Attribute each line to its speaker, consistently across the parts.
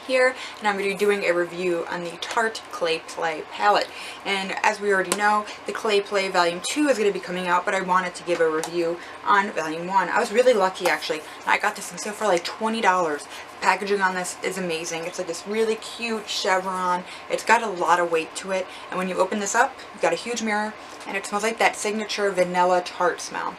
Speaker 1: Here, and I'm going to be doing a review on the Tarte Clay Play Palette. And as we already know, the Clay Play Volume 2 is going to be coming out, but I wanted to give a review on Volume 1. I was really lucky actually. I got this on sale for like $20. The packaging on this is amazing. It's like this really cute chevron. It's got a lot of weight to it, and when you open this up, you've got a huge mirror, and it smells like that signature vanilla tart smell.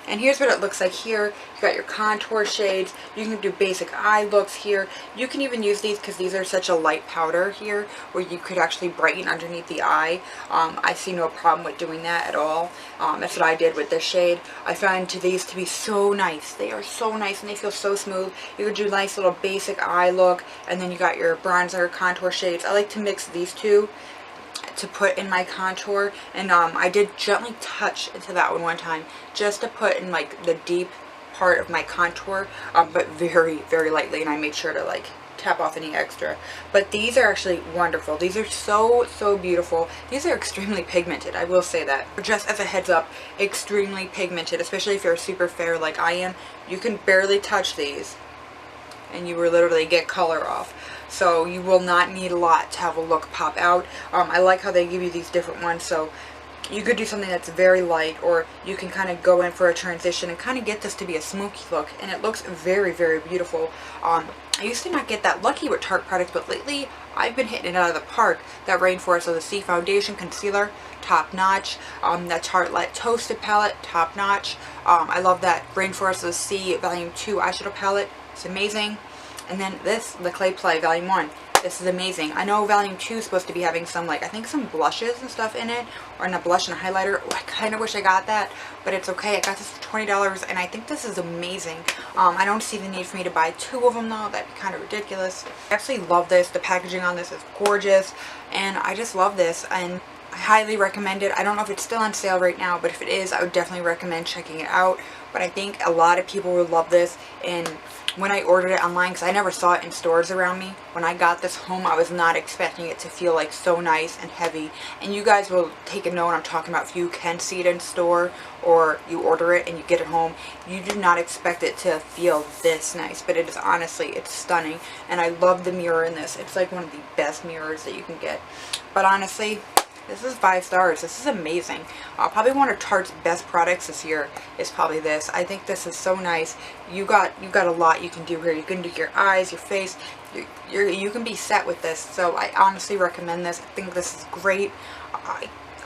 Speaker 1: And here's what it looks like here. You got your contour shades. You can do basic eye looks here. You can even use these because these are such a light powder here where you could actually brighten underneath the eye. I see no problem with doing that at all. That's what I did with this shade. I find these to be so nice. They are so nice and they feel so smooth. You could do a nice little basic eye look, and then you got your bronzer contour shades. I like to mix these two to put in my contour, and I did gently touch into that one time just to put in like the deep part of my contour, but very lightly, and I made sure to like tap off any extra. But these are actually wonderful. These are so beautiful. These are extremely pigmented, I will say that. Just as a heads up, extremely pigmented, especially if you're super fair like I am. You can barely touch these and you will literally get color off. So you will not need a lot to have a look pop out. I like how they give you these different ones, so you could do something that's very light, or you can kind of go in for a transition and kind of get this to be a smoky look, and it looks very beautiful. I used to not get that lucky with Tarte products, but lately I've been hitting it out of the park. That Rainforest of the Sea Foundation Concealer, top notch. That Tarte Light Toasted Palette, top notch. I love that Rainforest of the Sea Volume 2 eyeshadow palette. It's amazing. And then this, the Clay Play Volume 1. This is amazing. I know Volume 2 is supposed to be having some, like, I think some blushes and stuff in it. Or in a blush and a highlighter. Oh, I kind of wish I got that. But it's okay. I got this for $20, and I think this is amazing. I don't see the need for me to buy two of them, though. That'd be kind of ridiculous. I absolutely love this. The packaging on this is gorgeous. And I just love this. And I highly recommend it. I don't know if it's still on sale right now, but if it is, I would definitely recommend checking it out. But I think a lot of people would love this. And when I ordered it online, because I never saw it in stores around me, when I got this home, I was not expecting it to feel like so nice and heavy. And you guys will take a note I'm talking about. If you can see it in store or you order it and you get it home, you do not expect it to feel this nice. But it is honestly, it's stunning. And I love the mirror in this. It's like one of the best mirrors that you can get. But honestly, this is 5 stars. This is amazing. Probably one of Tarte's best products this year is probably this. I think this is so nice. You got a lot you can do here. You can do your eyes, your face. You can be set with this. So I honestly recommend this. I think this is great.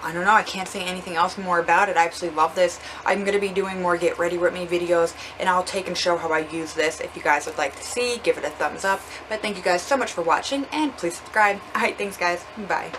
Speaker 1: I don't know, I can't say anything else more about it. I absolutely love this. I'm going to be doing more Get Ready With Me videos, and I'll take and show how I use this. If you guys would like to see, give it a thumbs up. But thank you guys so much for watching, and please subscribe. Alright, thanks guys. Bye.